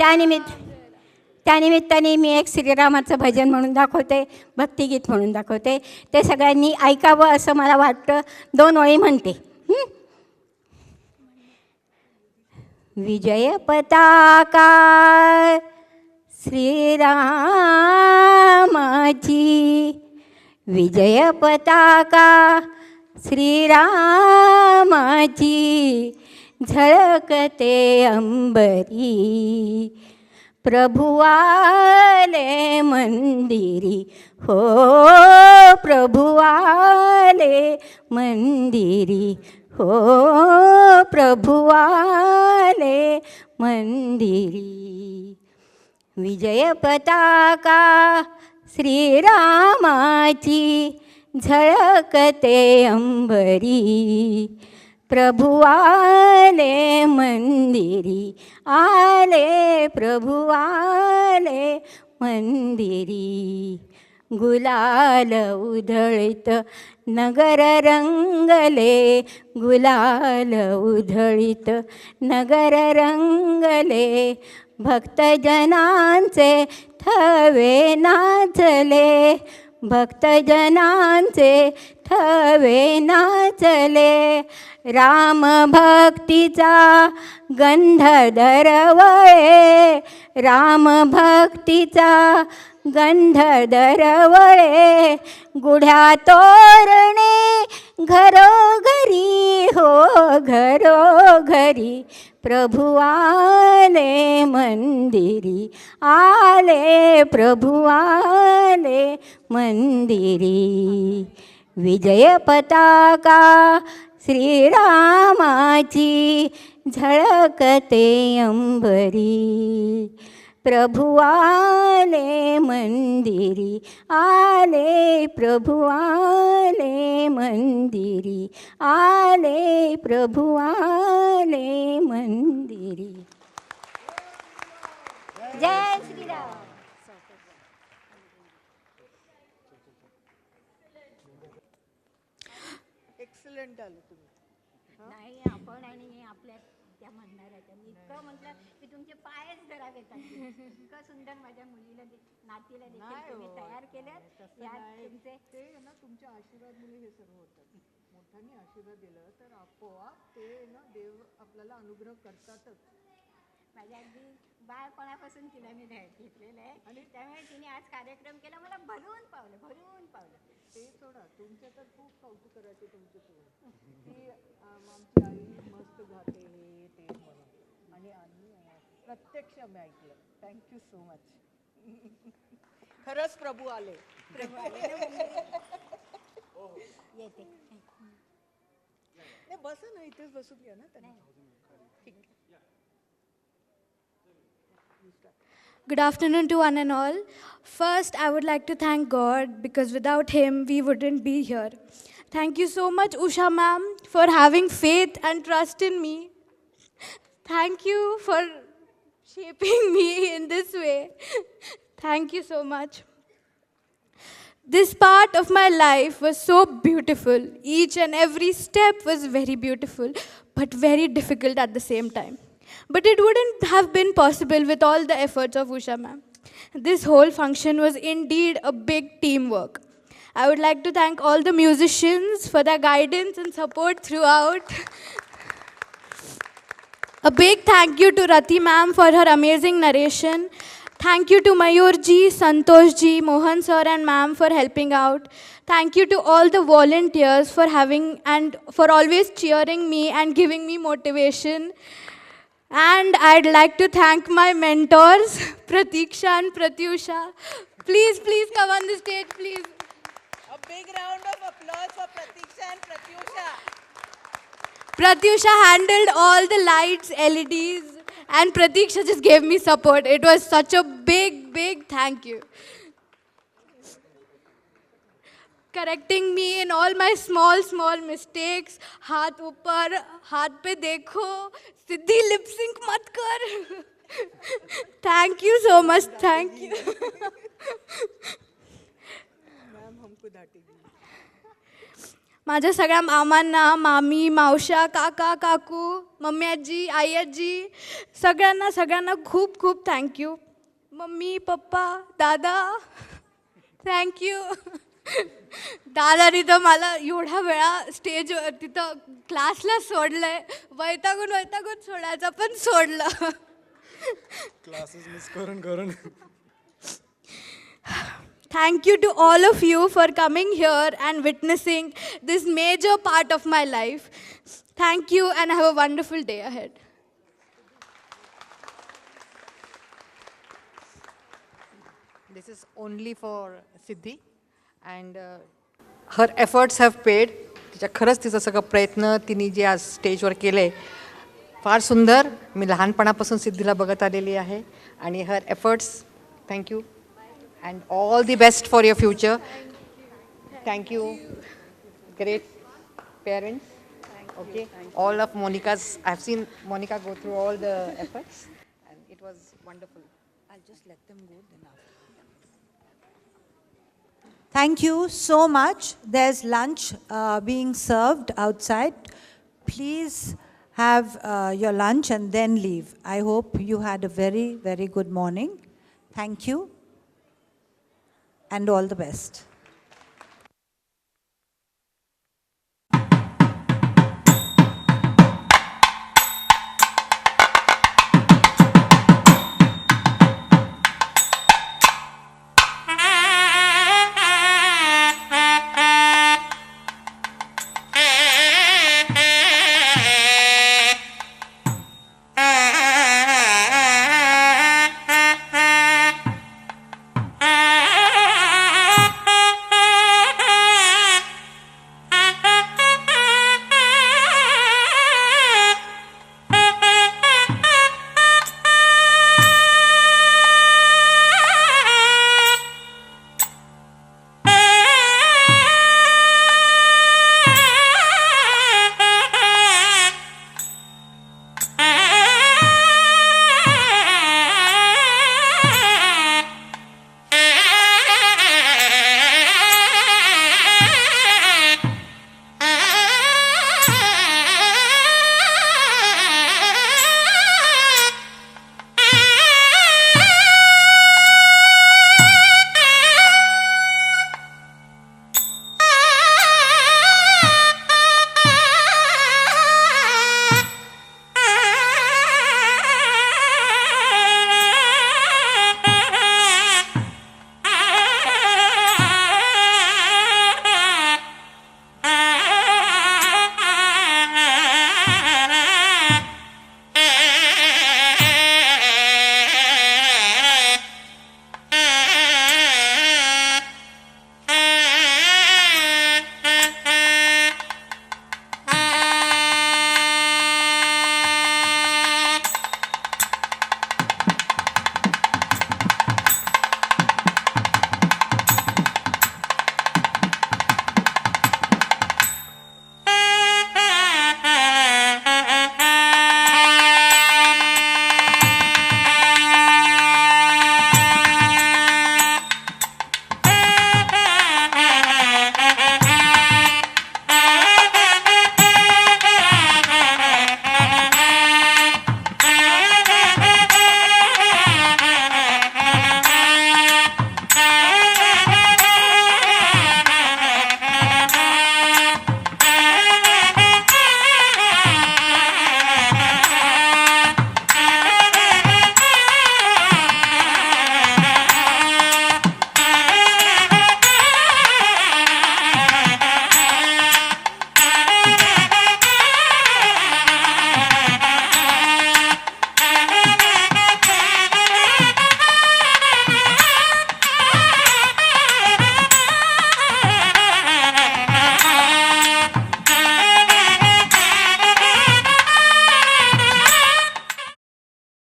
त्यानिमित्ताने मी एक श्रीरामाचं भजन म्हणून दाखवते, भक्तिगीत म्हणून दाखवते. ते सगळ्यांनी ऐकावं असं मला वाटतं. 2 ओळी म्हणते. विजय पताका श्रीरामाची, विजय पताका श्रीरामाची झळकते अंबरी. प्रभु आले मंदिरी हो, प्रभु आले मंदिरी हो, प्रभु आले मंदिरी. विजय पताका श्रीरामाची झळकते अंबरी. प्रभु आले मंदिरी, आले प्रभु आले मंदिरी. गुलाल उधळीत नगर रंगले, गुलाल उधळीत नगर रंगले. भक्तजनांचे थवे नाचले, भक्तजनांचे थवे नाचले. राम भक्तीचा गंध दरवळे, राम भक्तीचा गंध दरवळे. गुढ्या तोरणे घरोघरी हो, घरोघरी. प्रभु आले मंदिरी, आले प्रभु आले मंदिरी. विजय पताका श्रीरामाची झळकते अंबरी. प्रभु आले मंदिरी, आले प्रभु आले मंदिरी, आले प्रभु आले मंदिरी. जय श्रीराम. एक्सलंट आलं तुम्ही. नाही आपण आणि आपल्या त्या म्हणणाऱ्या त्यांनी इतकं म्हटलं की तुमचे पायच धरावे लागले. इतकं सुंदर माझ्या मुलीला नातीला देखील तुम्ही तयार केलं. यात तुमचे ते ना तुमच्या आशीर्वाद मुळे हे सर्व होतं. मोठ्याने आशीर्वाद दिलं तर आपोआप ते ना देव आपल्याला अनुग्रह करतातच. माझ्या अगदी बाळपणापासून तिला मी धैर्य घेतलेलं आहे आणि त्यामुळे तिने आज कार्यक्रम केला. मला भरून पावलं, भरून पावलं. ते सोडा, तुमच्या तर खूप कौतुक करायचे तुमचे सोडून की आमची आई मस्त गाते हे ते म्हणून. आणि आम्ही प्रत्यक्ष आम्ही ऐकलं. Thank you so much. खरंच प्रभू आले. येते. नाही बसा ना, इथेच बसून घ्या ना त्यांना. Good afternoon to one and all. First, I would like to thank God because without Him, we wouldn't be here. Thank you so much, Usha ma'am, for having faith and trust in me. Thank you for shaping me in this way. Thank you so much. This part of my life was so beautiful. Each and every step was very beautiful, but very difficult at the same time. But it wouldn't have been possible with all the efforts of Usha ma'am. This whole function was indeed a big teamwork. I would like to thank all the musicians for their guidance and support throughout. A big thank you to Rati ma'am for her amazing narration. Thank you to Mayur ji, Santosh ji, Mohan sir and ma'am for helping out. Thank you to all the volunteers for having and for always cheering me and giving me motivation. And I'd like to thank my mentors, Pratiksha and Pratyusha. Please, please come on the stage, please. A big round of applause for Pratiksha and Pratyusha. Pratyusha handled all the lights, LEDs, and Pratiksha just gave me support. It was such a big, big thank you. Correcting me in all my small, small mistakes. हाथ ऊपर, हाथ पे देखो, सिद्धि lip sync मत कर. Thank you so much. Thank you. माझ्या सगळ्या मामांना, मामी, मावश्या, काका, काकू, मम्मी आजी, आई आजी, सगळ्यांना खूप खूप थँक्यू. मम्मी, पप्पा, दादा, थँक्यू. दादानी तर मला एवढ्या वेळा स्टेज तिथं क्लासला सोडलंय. वैतागून सोडायचं पण सोडलं. क्लासेस मिस करून Thank you to all of you for coming here and witnessing this major part of my life. Thank you and have a wonderful day ahead. This is only for Siddhi and her efforts have paid. खरंच तिचं सगळं प्रयत्न तिने जे आज स्टेजवर केले फार सुंदर. मी लहानपणापासून सिद्धीला बघत आलेली आहे आणि हर efforts. Thank you and all the best for your future. Thank you. Great parents. Okay. All of Monica's, I've seen Monica go through all the efforts and it was wonderful. I'll just let them go then after. Thank you so much. There's lunch being served outside. Please have your lunch and then leave. I hope you had a very, very good morning. Thank you. And all the best.